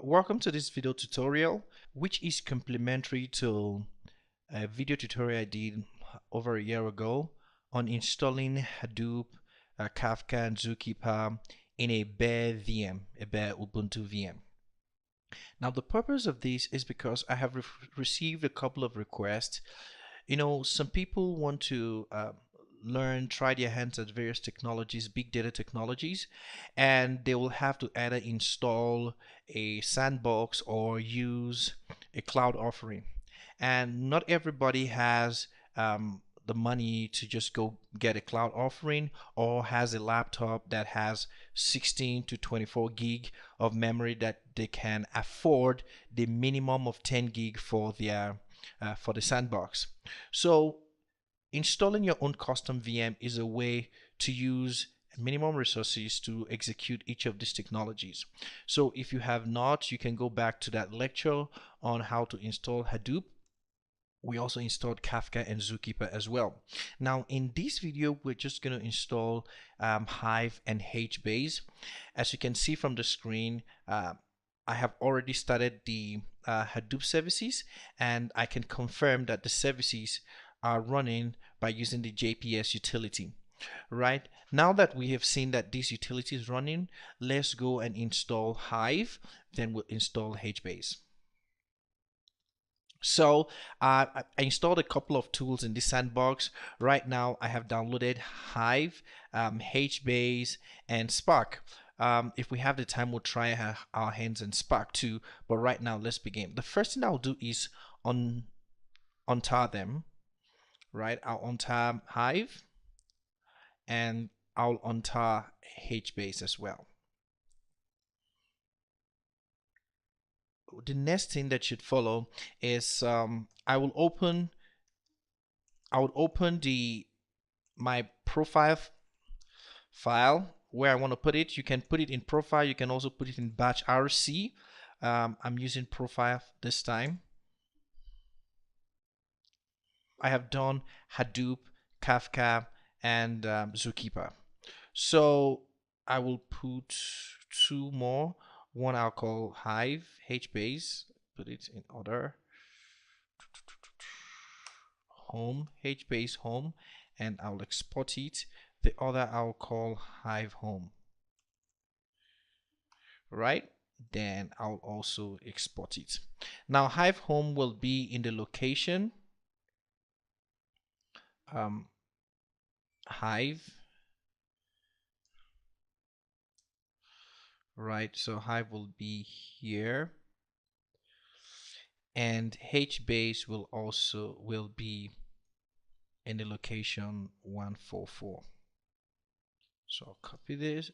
Welcome to this video tutorial, which is complementary to a video tutorial I did over a year ago on installing Hadoop, Kafka, and Zookeeper in a bare VM, a bare Ubuntu VM. Now, the purpose of this is because I have received a couple of requests. Some people want to try their hands at various technologies, big data technologies, and they will have to either install a sandbox or use a cloud offering. And not everybody has the money to just go get a cloud offering or has a laptop that has 16 to 24 gig of memory that they can afford the minimum of 10 gig for their for the sandbox. So installing your own custom VM is a way to use minimum resources to execute each of these technologies. So if you have not, you can go back to that lecture on how to install Hadoop. We also installed Kafka and Zookeeper as well. Now in this video, we're just going to install Hive and HBase. As you can see from the screen, I have already started the Hadoop services, and I can confirm that the services are running by using the JPS utility. Right, now that we have seen that this utility is running, let's go and install Hive, then we'll install HBase. So I installed a couple of tools in this sandbox. Right now I have downloaded Hive, HBase, and Spark. If we have the time, we'll try our hands in Spark too, but right now let's begin. The first thing I'll do is untar them. Right, I'll untar Hive and I'll untar HBase as well. The next thing that should follow is I would open my profile file where I want to put it. You can put it in profile, you can also put it in batch RC. I'm using profile this time. I have done Hadoop, Kafka, and Zookeeper. So I will put two more. One I'll call Hive, HBase, put it in order. Home, HBase home, and I'll export it. The other I'll call Hive home. Right? Then I'll also export it. Now Hive home will be in the location Hive. Right, so Hive will be here, and HBase will be in the location 144. So I'll copy this,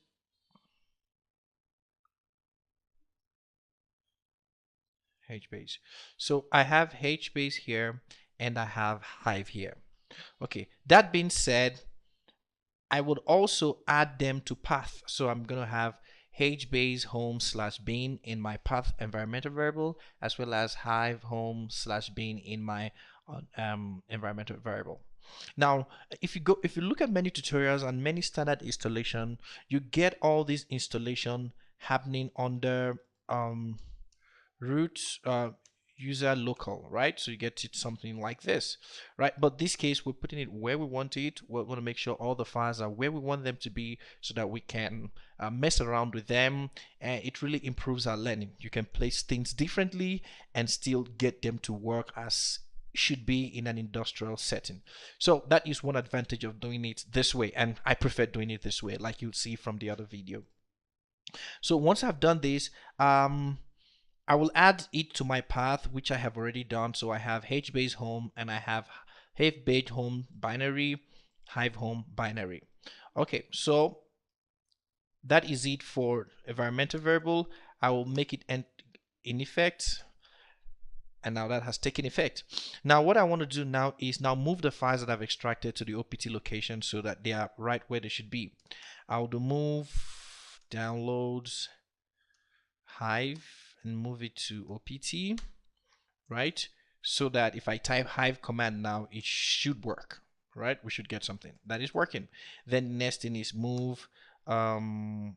HBase. So I have HBase here and I have Hive here. Okay, that being said, I would also add them to path. So I'm gonna have HBase home / bin in my path environmental variable, as well as Hive home / bin in my environmental variable. Now, if you look at many tutorials and many standard installation, you get all this installation happening under root user local, right? So you get it something like this, right? But this case, we're putting it where we want it. We want to make sure all the files are where we want them to be so that we can mess around with them, and it really improves our learning. You can place things differently and still get them to work as should be in an industrial setting. So that is one advantage of doing it this way, and I prefer doing it this way, like you'll see from the other video. So once I've done this, I will add it to my path, which I have already done. So I have HBase home and I have HBase home binary, Hive home binary. Okay, so that is it for environmental variable. I will make it in effect, and now that has taken effect. Now what I want to do now is move the files that I've extracted to the OPT location so that they are right where they should be. I'll do move downloads Hive and move it to OPT, right? So that if I type Hive command now, it should work, right? We should get something that is working. Then next thing is move HBase.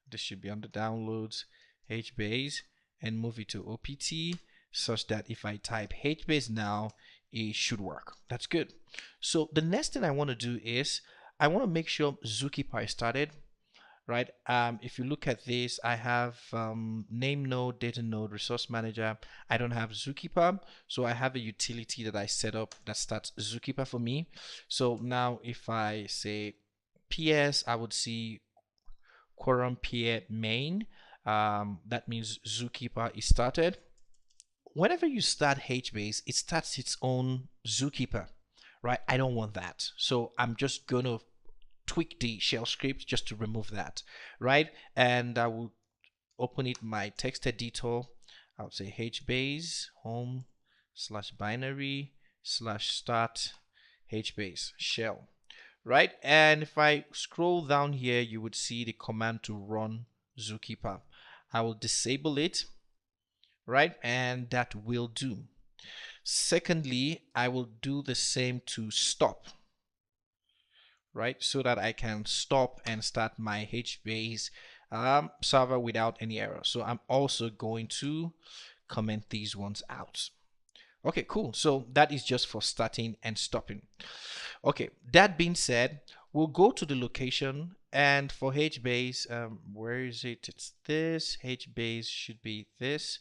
This should be under downloads, HBase and move it to OPT such that if I type HBase now, it should work. That's good. So the next thing I want to do is I want to make sure Zookeeper is started, right? If you look at this, I have name node, data node, resource manager. I don't have Zookeeper, so I have a utility that I set up that starts Zookeeper for me. So now if I say PS, I would see quorum peer main. That means Zookeeper is started. Whenever you start HBase, it starts its own Zookeeper, right? I don't want that. So I'm just going to tweak the shell script just to remove that, right? And I will open it my text editor. I would say HBase home / binary / start HBase shell, right? And if I scroll down here, you would see the command to run Zookeeper. I will disable it, right? And that will do. Secondly, I will do the same to stop, right? So that I can stop and start my HBase server without any error. So I'm also going to comment these ones out. Okay, cool. So that is just for starting and stopping. Okay, that being said, we'll go to the location, and for HBase, where is it? It's this. HBase should be this,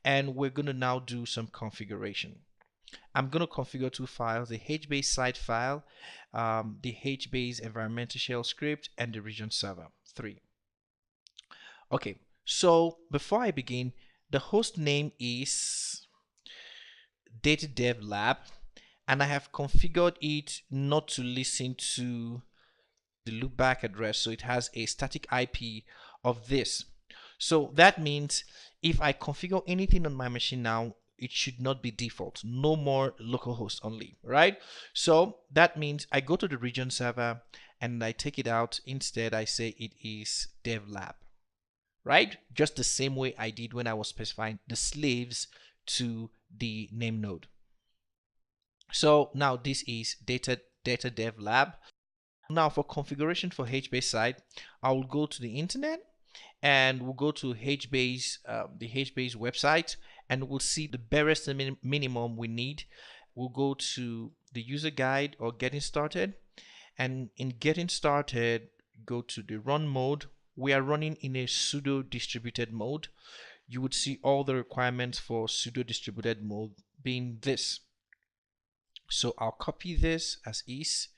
and we're going to now do some configuration. I'm going to configure two files, the HBase site file, the HBase environmental shell script, and the region server 3. Okay, so before I begin, the host name is Data Dev Lab, and I have configured it not to listen to the loopback address, so it has a static IP of this. So that means if I configure anything on my machine now, it should not be default, no more localhost only, right? So that means I go to the region server and I take it out. Instead, I say it is dev lab, right? Just the same way I did when I was specifying the slaves to the name node. So now this is data dev lab. Now for configuration for HBase side, I will go to the internet and we'll go to HBase, the HBase website, and we'll see the barest minimum we need. We'll go to the user guide or getting started, and in getting started, go to the run mode. We are running in a pseudo distributed mode. You would see all the requirements for pseudo distributed mode being this. So I'll copy this as is,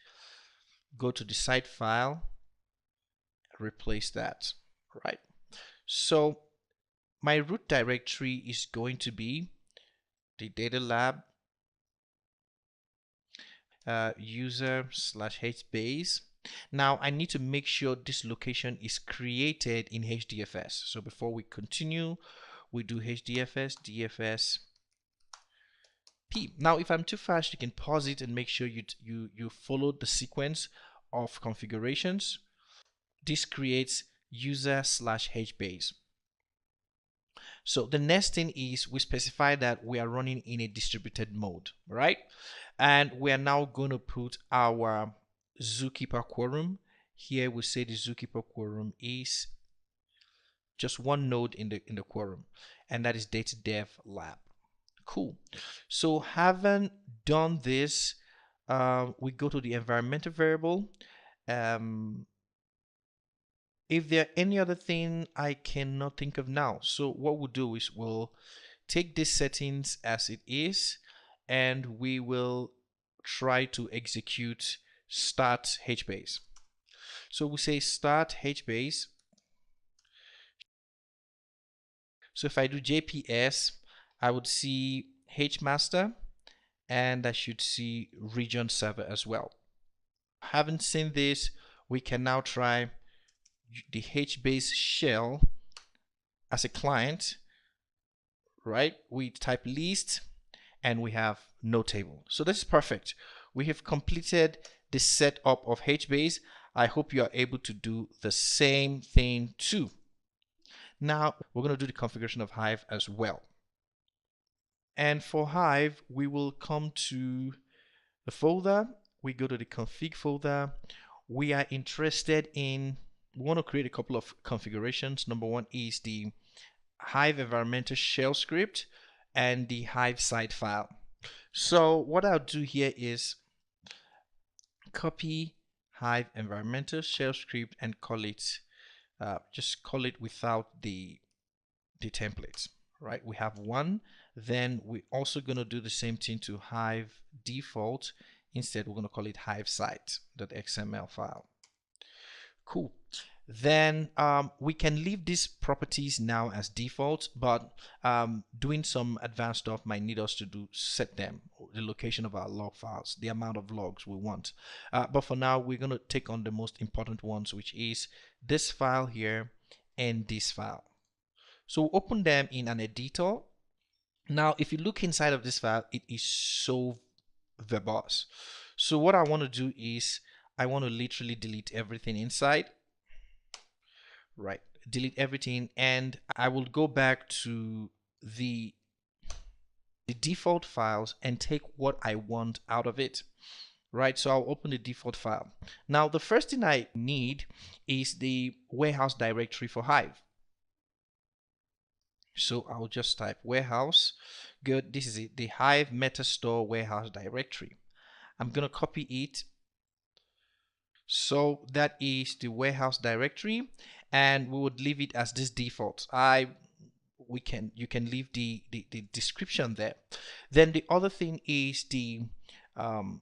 go to the site file, replace that, right? So my root directory is going to be the data lab user / HBase. Now I need to make sure this location is created in HDFS. So before we continue, we do HDFS DFS P. Now if I'm too fast, you can pause it and make sure you follow the sequence of configurations. This creates user / HBase. So the next thing is we specify that we are running in a distributed mode, right? And we are now going to put our Zookeeper quorum. Here we say the Zookeeper quorum is just one node in the quorum, and that is data dev lab. Cool. So having done this, we go to the environmental variable. If there are any other thing I cannot think of now, so what we'll do is we'll take these settings as it is, and we will try to execute start HBase. So we say start HBase. So if I do JPS, I would see HMaster, and I should see region server as well. Having seen this, we can now try the HBase shell as a client, right? We type list and we have no table. So this is perfect. We have completed the setup of HBase. I hope you are able to do the same thing too. Now we're going to do the configuration of Hive as well. And for Hive, we will come to the folder. We go to the config folder. We are interested in, we want to create a couple of configurations. Number one is the Hive environmental shell script and the Hive site file. So what I'll do here is copy Hive environmental shell script and call it, just call it without the templates, right? We have one. Then we're also going to do the same thing to Hive default. Instead, we're going to call it Hive site.xml file. Cool. Then we can leave these properties now as default, but doing some advanced stuff might need us to set them, the location of our log files, the amount of logs we want. But for now, we're going to take on the most important ones, which is this file here and this file. So open them in an editor. Now, if you look inside of this file, it is so verbose. So what I want to do is I want to literally delete everything inside. Right, delete everything, and I will go back to the default files and take what I want out of it. Right, so I'll open the default file. Now, the first thing I need is the warehouse directory for Hive. So I'll just type warehouse. Good, this is it, the Hive Metastore warehouse directory. I'm gonna copy it. So that is the warehouse directory, and we would leave it as this default. You can leave the description there. Then the other thing is the RDBMS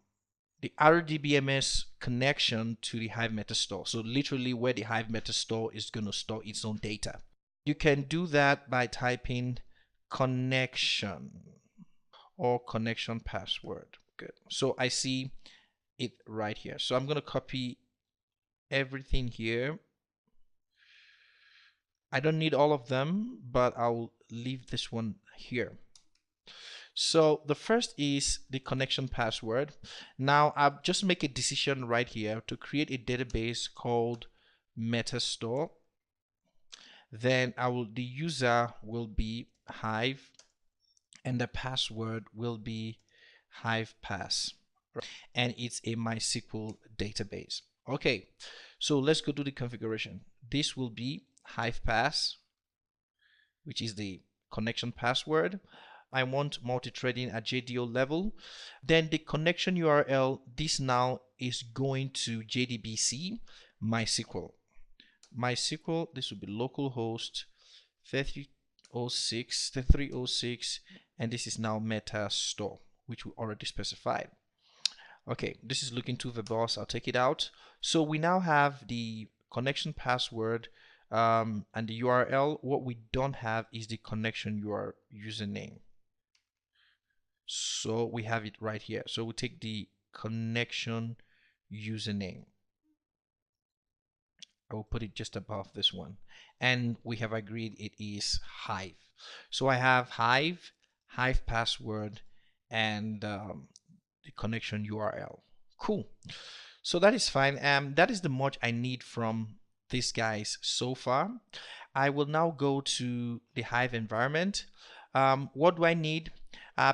connection to the Hive Metastore. So literally where the Hive Metastore is going to store its own data. You can do that by typing connection or connection password. Good. So I see it right here. So I'm going to copy everything here. I don't need all of them, but I'll leave this one here. So the first is the connection password. Now I'll just make a decision right here to create a database called Metastore. Then the user will be Hive and the password will be HivePass, and it's a MySQL database. Okay, so let's go to the configuration. This will be HivePass, which is the connection password. I want multi-threading at JDO level. Then the connection URL, this now is going to JDBC MySQL. MySQL, this will be localhost 3306, and this is now Metastore, which we already specified. Okay, this is looking too verbose. I'll take it out. So we now have the connection password and the URL. What we don't have is the connection username. So we have it right here. So we take the connection username. I will put it just above this one, and we have agreed it is Hive. So I have Hive, Hive password, and the connection URL. Cool. So that is fine. That is the much I need from these guys so far. I will now go to the Hive environment. What do I need?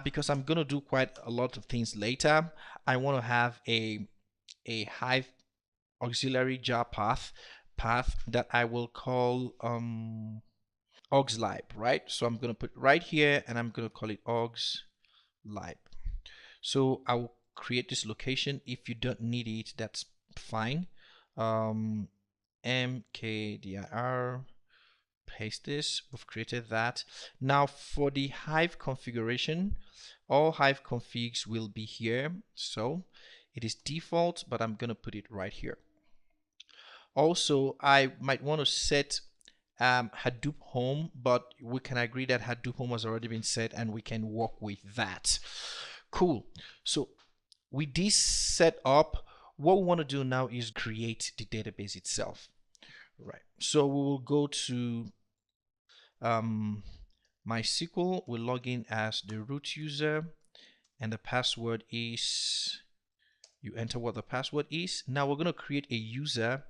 Because I'm going to do quite a lot of things later. I want to have a Hive auxiliary jar path that I will call auxlib, right? So I'm going to put right here and I'm going to call it auxlib. So I will create this location. If you don't need it, that's fine. mkdir, paste this. We've created that. Now for the Hive configuration, all Hive configs will be here. So it is default, but I'm going to put it right here. Also, I might want to set Hadoop home, but we can agree that Hadoop home has already been set and we can work with that. Cool. So with this set up, what we want to do now is create the database itself. Right. So we will go to MySQL. We'll log in as the root user, and the password is, you enter what the password is. Now we're going to create a user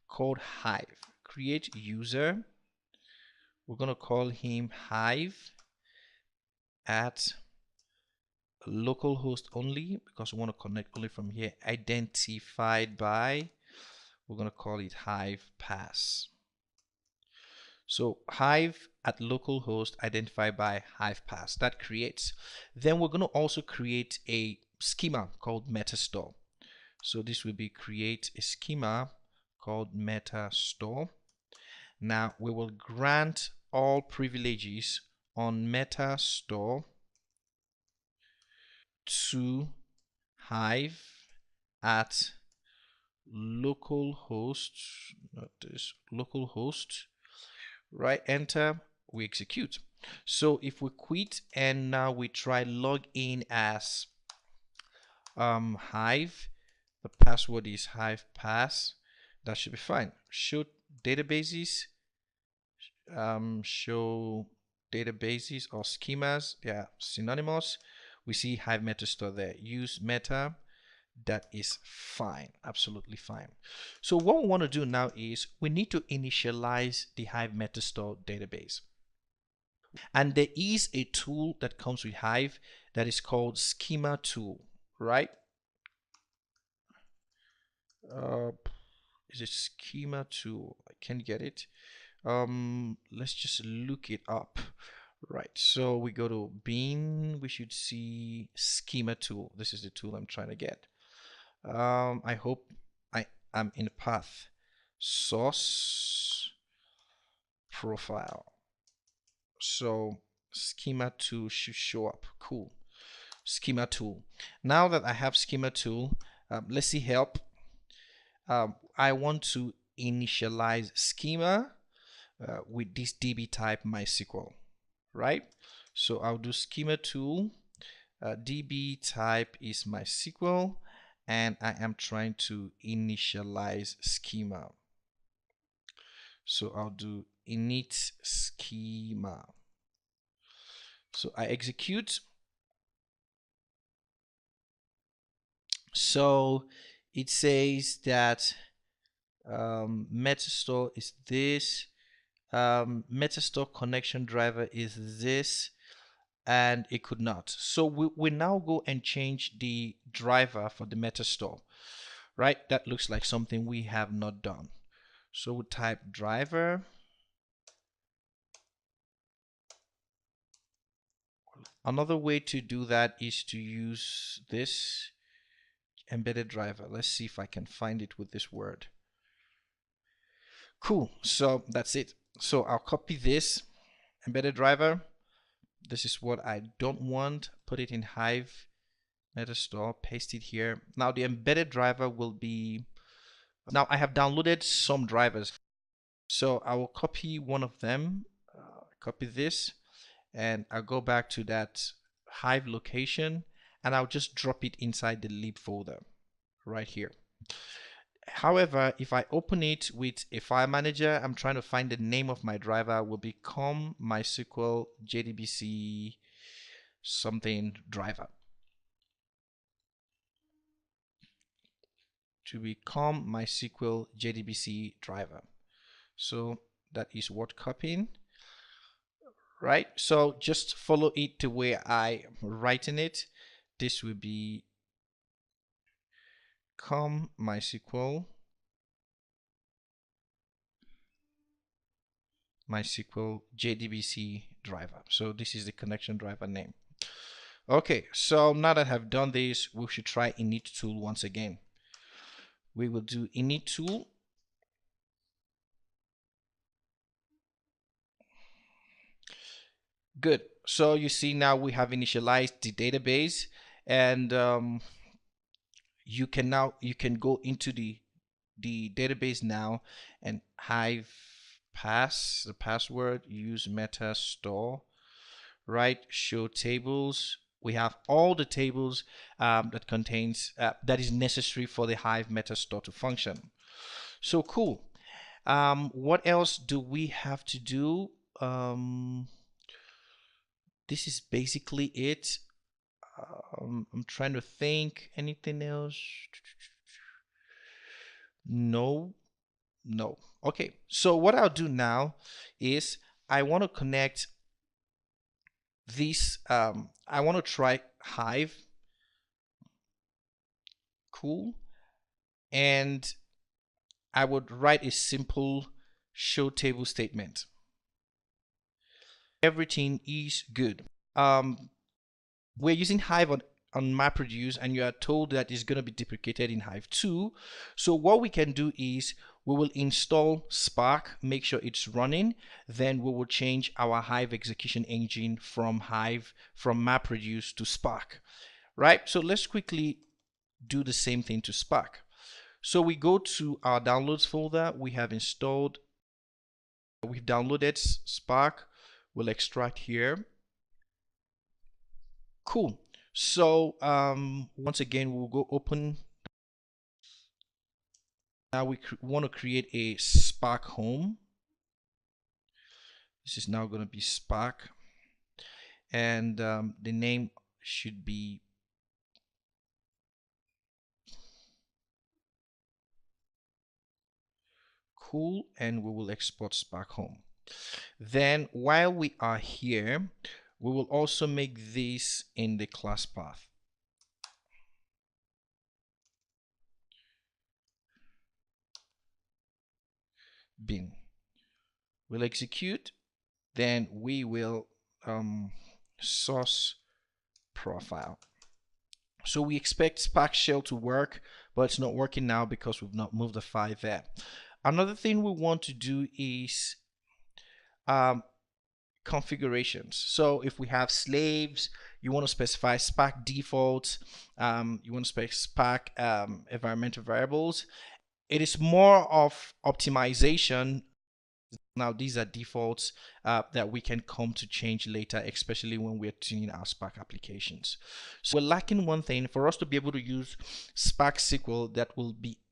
called Hive. Create user. We're going to call him Hive at localhost only, because we want to connect only from here. Identified by, we're going to call it Hive Pass. So Hive at localhost identified by Hive pass that creates. Then we're going to also create a schema called metastore. So this will be create a schema called metastore. Now we will grant all privileges on metastore to Hive at localhost, not this, localhost, right? Enter, we execute. So if we quit and now we try log in as Hive, the password is Hive pass, that should be fine. Show databases, show databases or schemas, they are synonymous. We see Hive metastore there. Use meta, that is fine, absolutely fine. So what we want to do now is we need to initialize the Hive metastore database. And there is a tool that comes with Hive that is called schema tool, right? Is it schema tool? I can't get it. Let's just look it up. Right, so we go to Bean, we should see schema tool. This is the tool I'm trying to get. I hope I am in the path. Source profile. So schema tool should show up. Cool. Schema tool. Now that I have schema tool, let's see help. I want to initialize schema with this DB type MySQL, right? So I'll do schema tool. DB type is MySQL, and I am trying to initialize schema. So I'll do init schema. So I execute. So it says that metastore is this, metastore connection driver is this, and it could not. So we now go and change the driver for the metastore, right? That looks like something we have not done. So we type driver. Another way to do that is to use this embedded driver. Let's see if I can find it with this word. Cool, so that's it. So I'll copy this embedded driver. This is what I don't want. Put it in Hive metastore, paste it here. Now the embedded driver will be, now I have downloaded some drivers. So I will copy one of them, copy this, and I'll go back to that Hive location and I'll just drop it inside the lib folder right here. However, if I open it with a file manager, I'm trying to find the name of my driver will become MySQL JDBC something driver. To become MySQL JDBC driver. So that is what copying, right? So just follow it the way I am writing it. This will be com MySQL JDBC driver. So this is the connection driver name. Okay, so now that I've done this, we should try init tool once again. We will do init tool. Good. So you see now we have initialized the database, and you can go into the database now and Hive pass the password, use metastore, right? Show tables. We have all the tables that contains that is necessary for the Hive metastore to function. So cool. What else do we have to do? This is basically it. I'm trying to think anything else. No. Okay, so what I'll do now is I want to connect this. I want to try Hive. Cool. And I would write a simple show table statement. everything is good. We're using Hive on MapReduce, and you are told that it's going to be deprecated in Hive 2. So what we can do is we will install Spark, make sure it's running, then we will change our Hive execution engine from MapReduce to Spark, right? So let's quickly do the same thing to Spark. So we go to our downloads folder. We've downloaded Spark. We'll extract here. Cool. So once again, we'll go open. Now we want to create a Spark home. This is now going to be Spark, and the name should be cool, and we will export Spark home. Then while we are here, we will also make this in the class path. Bin. We'll execute, then we will source profile. So we expect Spark Shell to work, but it's not working now because we've not moved the file there. Another thing we want to do is configurations. So if we have slaves, you want to specify Spark defaults, you want to specify Spark environmental variables. It is more of optimization. Now these are defaults that we can come to change later, especially when we're tuning our Spark applications. So we're lacking one thing. For us to be able to use Spark SQL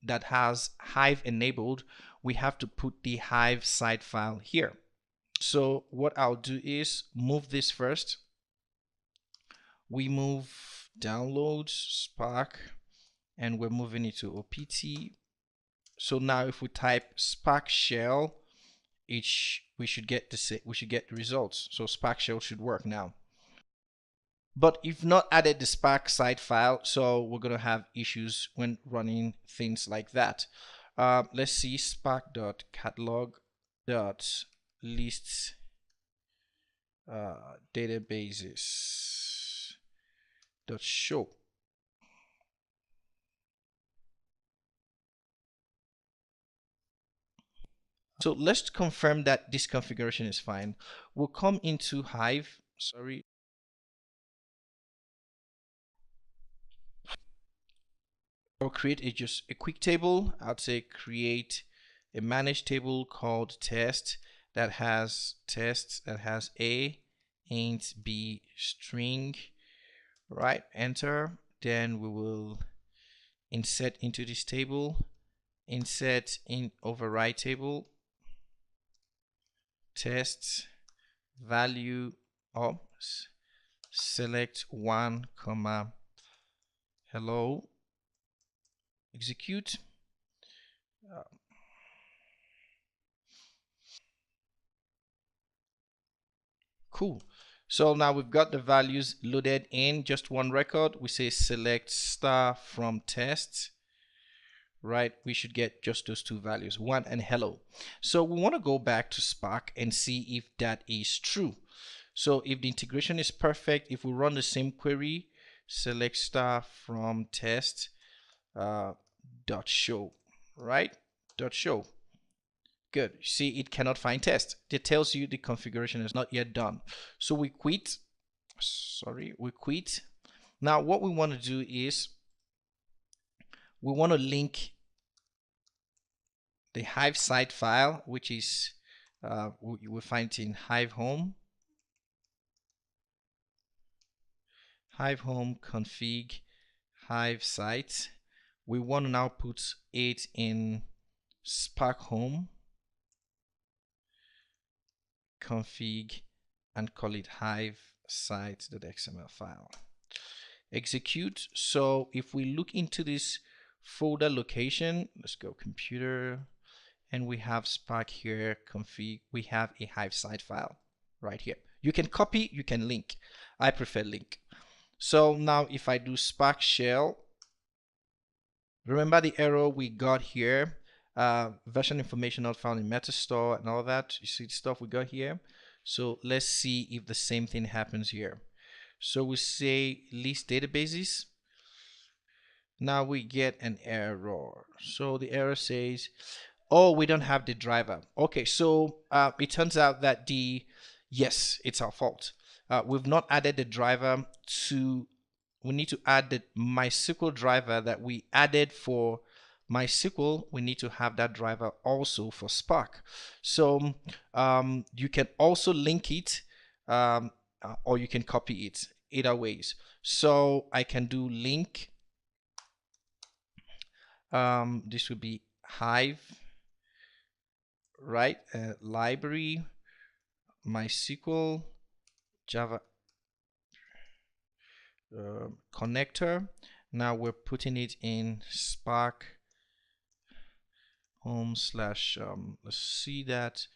that has Hive enabled, we have to put the Hive side file here. So what I'll do is move this first. We move downloads Spark, and we're moving it to OPT. So now if we type Spark Shell, we should get the results. So Spark Shell should work now. But if not added the Spark side file, so we're gonna have issues when running things like that. Let's see spark.catalog.lists databases.show. So let's confirm that this configuration is fine. We'll come into Hive. Sorry. I'll create just a quick table. I'd say create a managed table called test that has A, int, B, string. Right, enter. Then we will insert into this table, insert in override table, test value of select 1 comma hello, execute. Cool. So now we've got the values loaded in just one record. We say select star from test, right? We should get just those two values, 1 and hello. So we want to go back to Spark and see if that is true. So if the integration is perfect, if we run the same query, select star from test dot show, right? Dot show. Good. See, it cannot find test. It tells you the configuration is not yet done. So we quit. Sorry, we quit. Now what we want to do is we want to link the Hive site file, which is you will find it in Hive home config Hive site. We want to now put it in Spark home config and call it Hive site.xml file. Execute. So if we look into this folder location, let's go computer, and we have Spark here, config, we have a Hive site file right here. You can copy, you can link. I prefer link. So now if I do Spark Shell, remember the error we got here, version information not found in Metastore and all that. You see the stuff we got here. So let's see if the same thing happens here. So we say list databases. Now we get an error. So the error says, oh, we don't have the driver. Okay, so it turns out that yes, it's our fault. We've not added the driver to, we need to add the MySQL driver that we added for MySQL. We need to have that driver also for Spark. So you can also link it or you can copy it, either ways. So I can do link. This would be Hive, right? Library, MySQL, Java connector. Now we're putting it in Spark home slash, let's see that.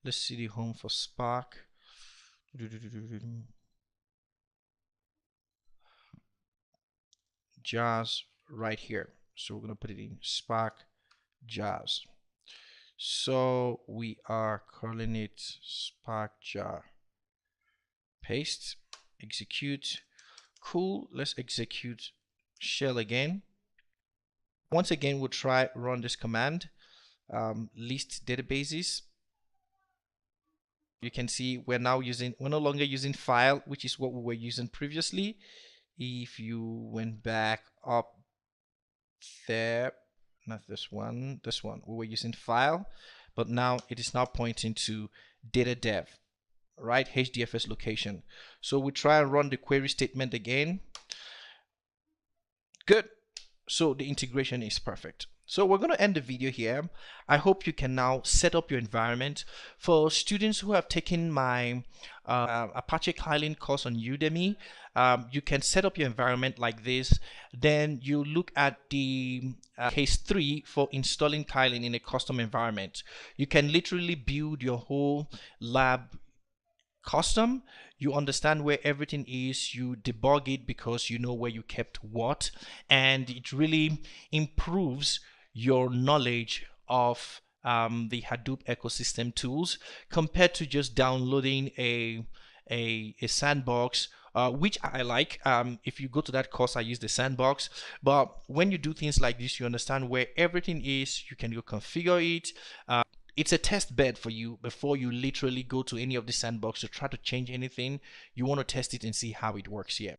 Let's see the home for Spark. Jars right here. So we're going to put it in Spark jars. So we are calling it Spark jar. Paste, execute. Cool. Let's execute shell again. Once again, we'll try run this command. List databases. You can see we're no longer using file, which is what we were using previously. If you went back up there, not this one, we were using file, but now it is now pointing to data dev, right? HDFS location. So we try and run the query statement again. Good. So the integration is perfect. So we're going to end the video here. I hope you can now set up your environment. For students who have taken my Apache Kylin course on Udemy, you can set up your environment like this. Then you look at the case 3 for installing Kylin in a custom environment. You can literally build your whole lab custom. You understand where everything is, you debug it because you know where you kept what, and it really improves your knowledge of the Hadoop ecosystem tools compared to just downloading a sandbox, which I like. If you go to that course, I use the sandbox. But when you do things like this, you understand where everything is. You can go configure it. It's a test bed for you before you literally go to any of the sandbox to try to change anything. You want to test it and see how it works here.